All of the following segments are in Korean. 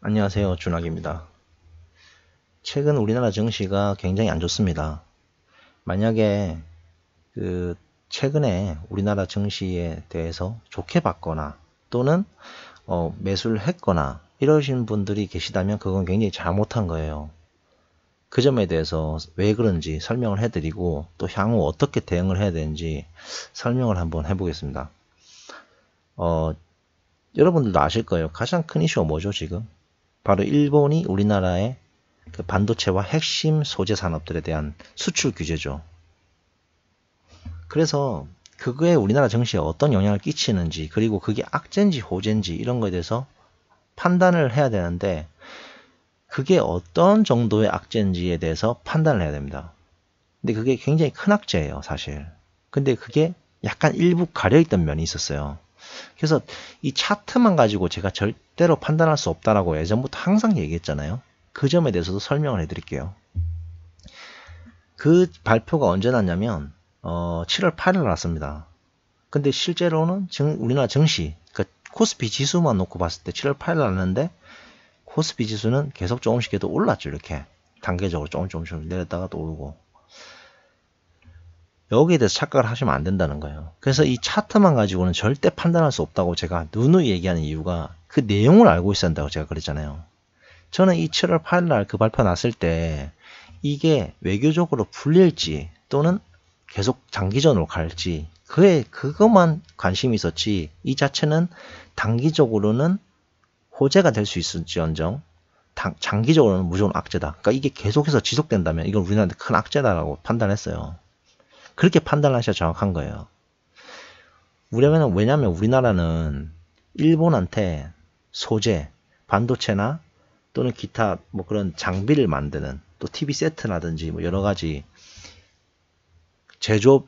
안녕하세요. 준학입니다. 최근 우리나라 증시가 굉장히 안 좋습니다. 만약에 최근에 우리나라 증시에 대해서 좋게 봤거나 또는 매수를 했거나 이러신 분들이 계시다면 그건 굉장히 잘못한 거예요. 그 점에 대해서 왜 그런지 설명을 해드리고 또 향후 어떻게 대응을 해야 되는지 설명을 한번 해보겠습니다. 여러분들도 아실 거예요. 가장 큰 이슈가 뭐죠, 지금? 바로 일본이 우리나라의 그 반도체와 핵심 소재 산업들에 대한 수출 규제죠. 그래서 그거에 우리나라 증시에 어떤 영향을 끼치는지, 그리고 그게 악재인지 호재인지 이런 거에 대해서 판단을 해야 되는데, 그게 어떤 정도의 악재인지에 대해서 판단을 해야 됩니다. 근데 그게 굉장히 큰 악재예요, 사실. 근데 그게 약간 일부 가려있던 면이 있었어요. 그래서 이 차트만 가지고 제가 절대로 판단할 수 없다라고 예전부터 항상 얘기했잖아요. 그 점에 대해서도 설명을 해드릴게요. 그 발표가 언제 났냐면 7월 8일 났습니다. 근데 실제로는 우리나라 증시, 그러니까 코스피 지수만 놓고 봤을 때 7월 8일 났는데 코스피 지수는 계속 조금씩 계속 올랐죠. 이렇게 단계적으로 조금씩 내렸다가 또 오르고. 여기에 대해서 착각을 하시면 안 된다는 거예요. 그래서 이 차트만 가지고는 절대 판단할 수 없다고 제가 누누이 얘기하는 이유가 그 내용을 알고 있어야 한다고 제가 그랬잖아요. 저는 이 7월 8일 날 그 발표 났을 때 이게 외교적으로 풀릴지 또는 계속 장기전으로 갈지 그것만 관심이 있었지, 이 자체는 단기적으로는 호재가 될 수 있을지언정 장기적으로는 무조건 악재다. 그러니까 이게 계속해서 지속된다면 이건 우리나라한테 큰 악재다라고 판단했어요. 그렇게 판단하셔야 정확한 거예요. 왜냐면 우리나라는 일본한테 소재, 반도체나 또는 기타 뭐 그런 장비를 만드는, 또 TV 세트라든지 뭐 여러 가지 제조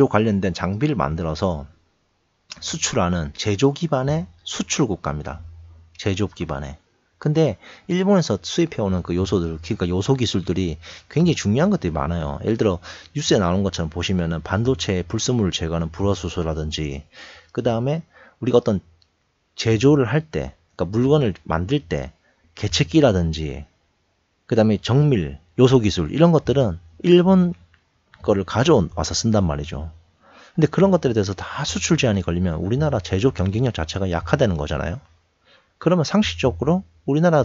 관련된 장비를 만들어서 수출하는 제조 기반의 수출 국가입니다. 제조업 기반의. 근데 일본에서 수입해오는 그 요소들, 그러니까 요소 기술들이 굉장히 중요한 것들이 많아요. 예를 들어 뉴스에 나오는 것처럼 보시면은 반도체 불순물을 제거하는 불화수소라든지, 그 다음에 우리가 어떤 제조를 할 때, 그러니까 물건을 만들 때 개체기라든지, 그 다음에 정밀, 요소 기술 이런 것들은 일본 거를 가져와서 쓴단 말이죠. 근데 그런 것들에 대해서 다 수출 제한이 걸리면 우리나라 제조 경쟁력 자체가 약화되는 거잖아요. 그러면 상식적으로 우리나라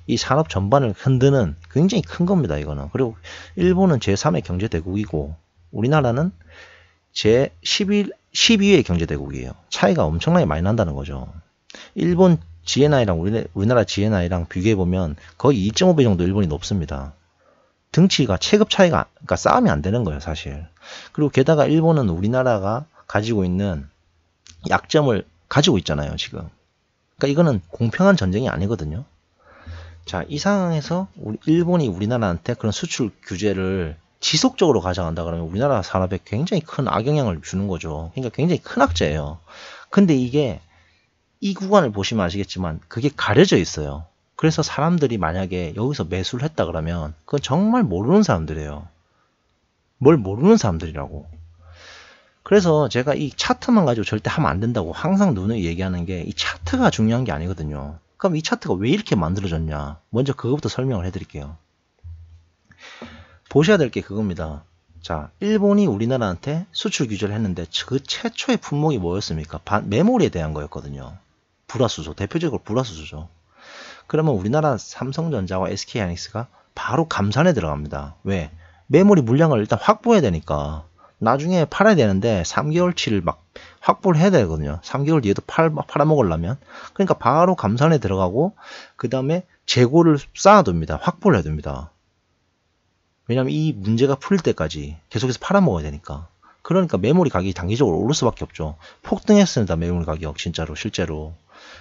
이 산업 전반을 흔드는 굉장히 큰 겁니다, 이거는. 그리고 일본은 제3의 경제대국이고 우리나라는 제12의 경제대국이에요. 차이가 엄청나게 많이 난다는 거죠. 일본 GNI랑 우리나라 GNI랑 비교해보면 거의 2.5배 정도 일본이 높습니다. 등치가 체급 차이가, 그러니까 싸움이 안 되는 거예요, 사실. 그리고 게다가 일본은 우리나라가 가지고 있는 약점을 가지고 있잖아요, 지금. 그러니까 이거는 공평한 전쟁이 아니거든요. 자, 이 상황에서 일본이 우리나라한테 그런 수출 규제를 지속적으로 가져간다 그러면 우리나라 산업에 굉장히 큰 악영향을 주는 거죠. 그러니까 굉장히 큰 악재예요. 근데 이게 이 구간을 보시면 아시겠지만 그게 가려져 있어요. 그래서 사람들이 만약에 여기서 매수를 했다 그러면 그건 정말 모르는 사람들이에요. 뭘 모르는 사람들이라고. 그래서 제가 이 차트만 가지고 절대 하면 안 된다고 항상 누누이 얘기하는 게, 이 차트가 중요한 게 아니거든요. 그럼 이 차트가 왜 이렇게 만들어졌냐? 먼저 그것부터 설명을 해드릴게요. 보셔야 될 게 그겁니다. 자, 일본이 우리나라한테 수출 규제를 했는데 그 최초의 품목이 뭐였습니까? 메모리에 대한 거였거든요. 불화수소, 대표적으로 불화수소죠. 그러면 우리나라 삼성전자와 SK하이닉스가 바로 감산에 들어갑니다. 왜? 메모리 물량을 일단 확보해야 되니까. 나중에 팔아야 되는데 3개월치를 막 확보를 해야 되거든요. 3개월 뒤에도 팔아먹으려면. 그러니까 바로 감산에 들어가고 그 다음에 재고를 쌓아둡니다. 확보를 해야 됩니다. 왜냐하면 이 문제가 풀릴 때까지 계속해서 팔아먹어야 되니까. 그러니까 메모리 가격이 단기적으로 오를 수밖에 없죠. 폭등했습니다. 메모리 가격 진짜로 실제로.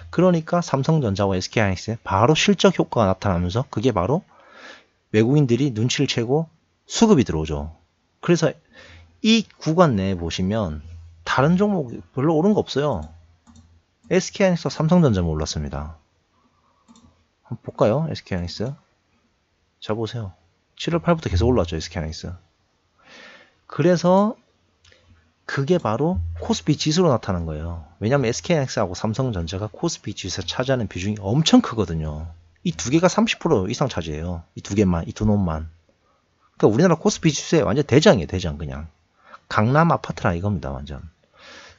그러니까 삼성전자와 SK하이닉스에 바로 실적 효과가 나타나면서 그게 바로 외국인들이 눈치를 채고 수급이 들어오죠. 그래서 이 구간 내에 보시면 다른 종목이 별로 오른 거 없어요. SK하이닉스와 삼성전자만 올랐습니다. 한번 볼까요? SK하이닉스. 자, 보세요. 7월 8일부터 계속 올랐죠, SK하이닉스. 그래서 그게 바로 코스피 지수로 나타난 거예요. 왜냐하면 SK하이닉스하고 삼성전자가 코스피 지수에서 차지하는 비중이 엄청 크거든요. 이 두 개가 30% 이상 차지해요. 이 두 개만, 이 두 놈만. 그러니까 우리나라 코스피 지수에 완전 대장이에요, 대장 그냥. 강남 아파트라 이겁니다, 완전.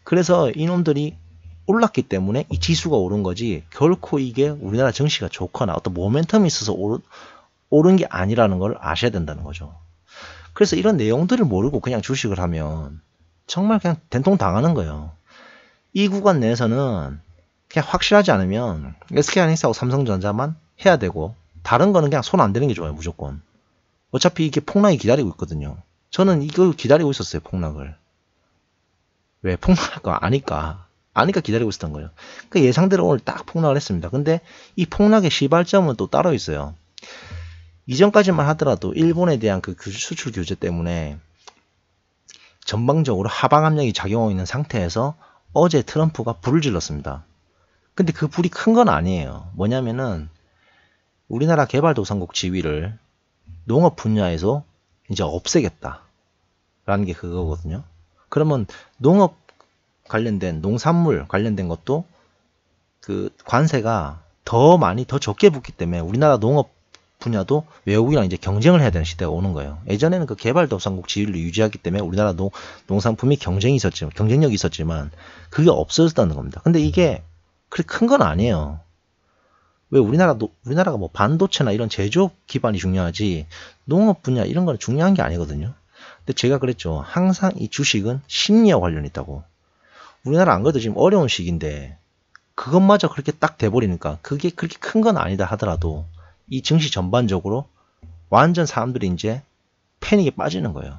그래서 이놈들이 올랐기 때문에 이 지수가 오른 거지, 결코 이게 우리나라 증시가 좋거나 어떤 모멘텀이 있어서 오른 게 아니라는 걸 아셔야 된다는 거죠. 그래서 이런 내용들을 모르고 그냥 주식을 하면 정말 그냥 된통 당하는 거예요. 이 구간 내에서는 그냥 확실하지 않으면 SK하이닉스하고 삼성전자만 해야 되고, 다른 거는 그냥 손 안 대는 게 좋아요, 무조건. 어차피 이게 폭락이 기다리고 있거든요. 저는 이걸 기다리고 있었어요, 폭락을. 왜? 폭락할 거 아니까 기다리고 있었던 거예요. 그 예상대로 오늘 딱 폭락을 했습니다. 근데 이 폭락의 시발점은 또 따로 있어요. 이전까지만 하더라도 일본에 대한 그 수출 규제 때문에 전방적으로 하방 압력이 작용하고 있는 상태에서 어제 트럼프가 불을 질렀습니다. 근데 그 불이 큰 건 아니에요. 뭐냐면은 우리나라 개발도상국 지위를 농업 분야에서 이제 없애겠다 라는 게 그거거든요. 그러면 농업 관련된, 농산물 관련된 것도 그 관세가 더 많이, 더 적게 붙기 때문에 우리나라 농업 분야도 외국이랑 이제 경쟁을 해야 되는 시대가 오는 거예요. 예전에는 그 개발도상국 지위를 유지하기 때문에 우리나라 농산품이 경쟁력이 있었지만 그게 없어졌다는 겁니다. 근데 이게 그렇게 큰 건 아니에요. 왜 우리나라가 뭐 반도체나 이런 제조업 기반이 중요하지 농업 분야 이런 건 중요한 게 아니거든요. 근데 제가 그랬죠. 항상 이 주식은 심리와 관련이 있다고. 우리나라 안 그래도 지금 어려운 시기인데 그것마저 그렇게 딱 돼버리니까 그게 그렇게 큰 건 아니다 하더라도 이 증시 전반적으로 완전 사람들이 이제 패닉에 빠지는 거예요.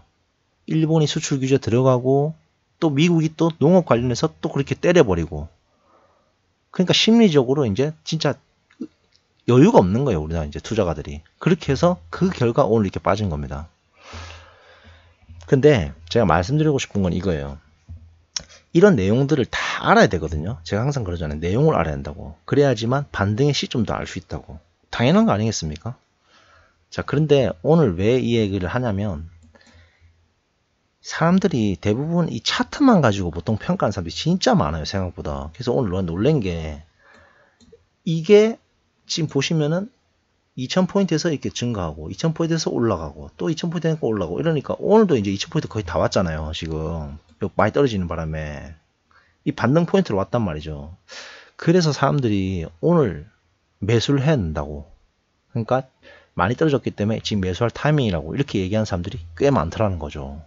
일본이 수출 규제 들어가고 또 미국이 또 농업 관련해서 또 그렇게 때려버리고, 그러니까 심리적으로 이제 진짜 여유가 없는 거예요, 우리나라 이제 투자가들이. 그렇게 해서 그 결과 오늘 이렇게 빠진 겁니다. 근데 제가 말씀드리고 싶은 건 이거예요. 이런 내용들을 다 알아야 되거든요. 제가 항상 그러잖아요. 내용을 알아야 한다고. 그래야지만 반등의 시점도 알 수 있다고. 당연한 거 아니겠습니까? 자, 그런데 오늘 왜 이 얘기를 하냐면 사람들이 대부분 이 차트만 가지고 보통 평가하는 사람들이 진짜 많아요, 생각보다. 그래서 오늘 놀란 게 이게 지금 보시면은 2000포인트에서 이렇게 증가하고 2000포인트에서 올라가고 또 2000포인트에서 올라가고 이러니까 오늘도 이제 2000포인트 거의 다 왔잖아요, 지금. 많이 떨어지는 바람에 이 반등 포인트로 왔단 말이죠. 그래서 사람들이 오늘 매수를 해야 된다고. 그러니까 많이 떨어졌기 때문에 지금 매수할 타이밍이라고 이렇게 얘기하는 사람들이 꽤 많더라는 거죠.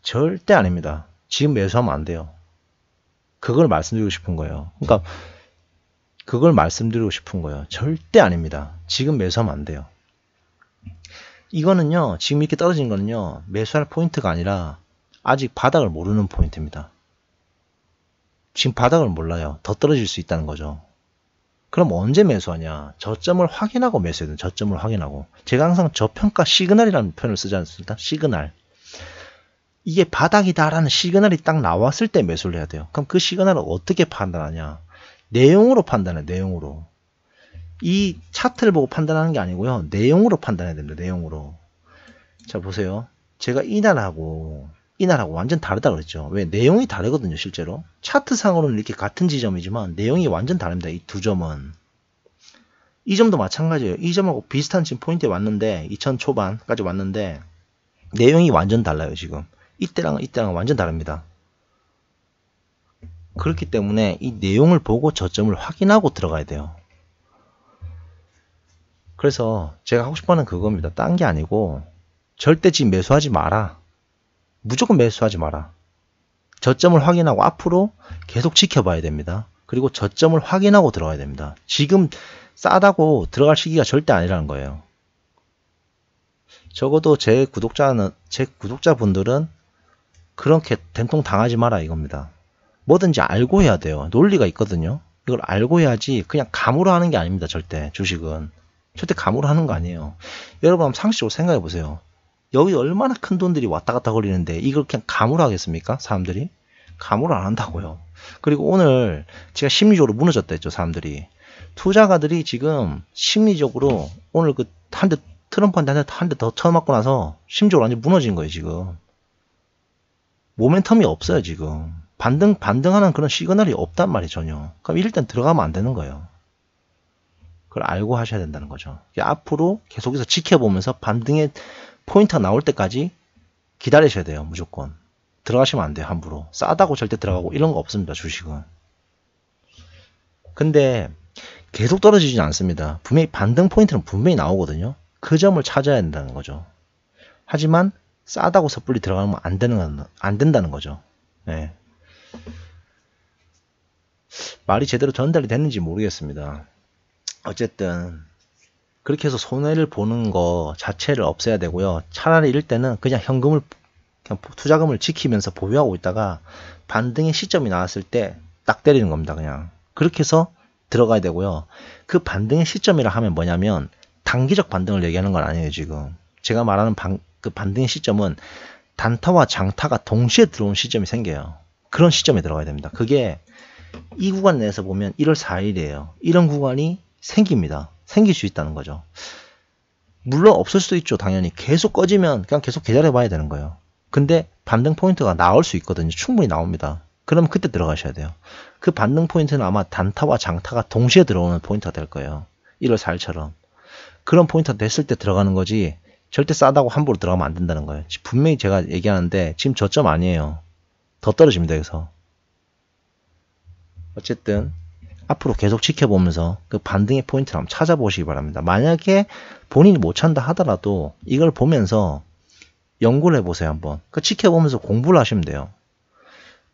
절대 아닙니다. 지금 매수하면 안 돼요. 그걸 말씀드리고 싶은 거예요. 그러니까 그걸 말씀드리고 싶은 거예요. 절대 아닙니다. 지금 매수하면 안 돼요. 이거는요, 지금 이렇게 떨어진 거는요, 매수할 포인트가 아니라 아직 바닥을 모르는 포인트입니다. 지금 바닥을 몰라요. 더 떨어질 수 있다는 거죠. 그럼 언제 매수하냐? 저점을 확인하고 매수해야 돼요. 저점을 확인하고. 제가 항상 저평가 시그널이라는 표현을 쓰지 않습니까? 시그널. 이게 바닥이다라는 시그널이 딱 나왔을 때 매수를 해야 돼요. 그럼 그 시그널을 어떻게 판단하냐? 내용으로 판단해, 내용으로. 이 차트를 보고 판단하는 게 아니고요. 내용으로 판단해야 됩니다. 내용으로. 자, 보세요. 제가 이날하고 완전 다르다 그랬죠. 왜? 내용이 다르거든요, 실제로. 차트상으로는 이렇게 같은 지점이지만 내용이 완전 다릅니다. 이 두 점은. 이 점도 마찬가지예요. 이 점하고 비슷한 지금 포인트에 왔는데 2000 초반까지 왔는데 내용이 완전 달라요, 지금. 이때랑 완전 다릅니다. 그렇기 때문에 이 내용을 보고 저점을 확인하고 들어가야 돼요. 그래서 제가 하고 싶어하는 그겁니다. 딴 게 아니고 절대 지금 매수하지 마라. 무조건 매수하지 마라. 저점을 확인하고 앞으로 계속 지켜봐야 됩니다. 그리고 저점을 확인하고 들어가야 됩니다. 지금 싸다고 들어갈 시기가 절대 아니라는 거예요. 적어도 제 구독자분들은 그렇게 된통 당하지 마라 이겁니다. 뭐든지 알고 해야 돼요. 논리가 있거든요. 이걸 알고 해야지 그냥 감으로 하는 게 아닙니다. 절대 주식은. 절대 감으로 하는 거 아니에요. 여러분 한번 상식적으로 생각해 보세요. 여기 얼마나 큰 돈들이 왔다 갔다 거리는데 이걸 그냥 감으로 하겠습니까? 사람들이? 감으로 안 한다고요. 그리고 오늘 제가 심리적으로 무너졌다 했죠. 사람들이. 투자가들이 지금 심리적으로 오늘 그 트럼프한테 한 대 더 쳐맞고 나서 심리적으로 완전 무너진 거예요. 지금. 모멘텀이 없어요. 지금. 반등하는 그런 시그널이 없단 말이에요. 전혀. 그럼 일단 들어가면 안 되는 거예요. 그걸 알고 하셔야 된다는 거죠. 앞으로 계속해서 지켜보면서 반등의 포인트가 나올 때까지 기다리셔야 돼요. 무조건. 들어가시면 안 돼요. 함부로. 싸다고 절대 들어가고 이런 거 없습니다. 주식은. 근데 계속 떨어지진 않습니다. 분명히 반등 포인트는 분명히 나오거든요. 그 점을 찾아야 된다는 거죠. 하지만 싸다고 섣불리 들어가면 안 된다는 거죠. 네. 말이 제대로 전달이 됐는지 모르겠습니다. 어쨌든 그렇게 해서 손해를 보는 거 자체를 없애야 되고요. 차라리 이럴 때는 그냥 현금을 그냥 투자금을 지키면서 보유하고 있다가 반등의 시점이 나왔을 때 딱 때리는 겁니다. 그냥 그렇게 해서 들어가야 되고요. 그 반등의 시점이라 하면 뭐냐면 단기적 반등을 얘기하는 건 아니에요. 지금 제가 말하는 그 반등의 시점은 단타와 장타가 동시에 들어온 시점이 생겨요. 그런 시점에 들어가야 됩니다. 그게 이 구간 내에서 보면 1월 4일이에요. 이런 구간이 생깁니다. 생길 수 있다는 거죠. 물론 없을 수도 있죠. 당연히 계속 꺼지면 그냥 계속 기다려 봐야 되는 거예요. 근데 반등 포인트가 나올 수 있거든요. 충분히 나옵니다. 그럼 그때 들어가셔야 돼요. 그 반등 포인트는 아마 단타와 장타가 동시에 들어오는 포인트가 될 거예요. 1월 4일처럼. 그런 포인트가 됐을 때 들어가는 거지 절대 싸다고 함부로 들어가면 안 된다는 거예요. 분명히 제가 얘기하는데 지금 저점 아니에요. 더 떨어집니다. 여기서. 어쨌든 앞으로 계속 지켜보면서 그 반등의 포인트를 한번 찾아보시기 바랍니다. 만약에 본인이 못 찾는다 하더라도 이걸 보면서 연구를 해보세요. 한번. 그 지켜보면서 공부를 하시면 돼요.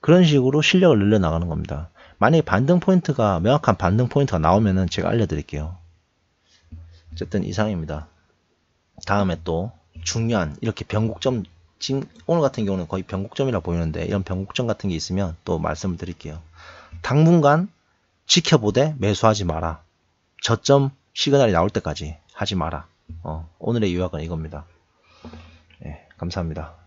그런 식으로 실력을 늘려나가는 겁니다. 만약에 반등 포인트가 명확한 반등 포인트가 나오면은 제가 알려드릴게요. 어쨌든 이상입니다. 다음에 또 중요한 이렇게 변곡점, 지금 오늘 같은 경우는 거의 변곡점이라 보이는데 이런 변곡점 같은 게 있으면 또 말씀을 드릴게요. 당분간 지켜보되 매수하지 마라. 저점 시그널이 나올 때까지 하지 마라. 오늘의 요약은 이겁니다. 네, 감사합니다.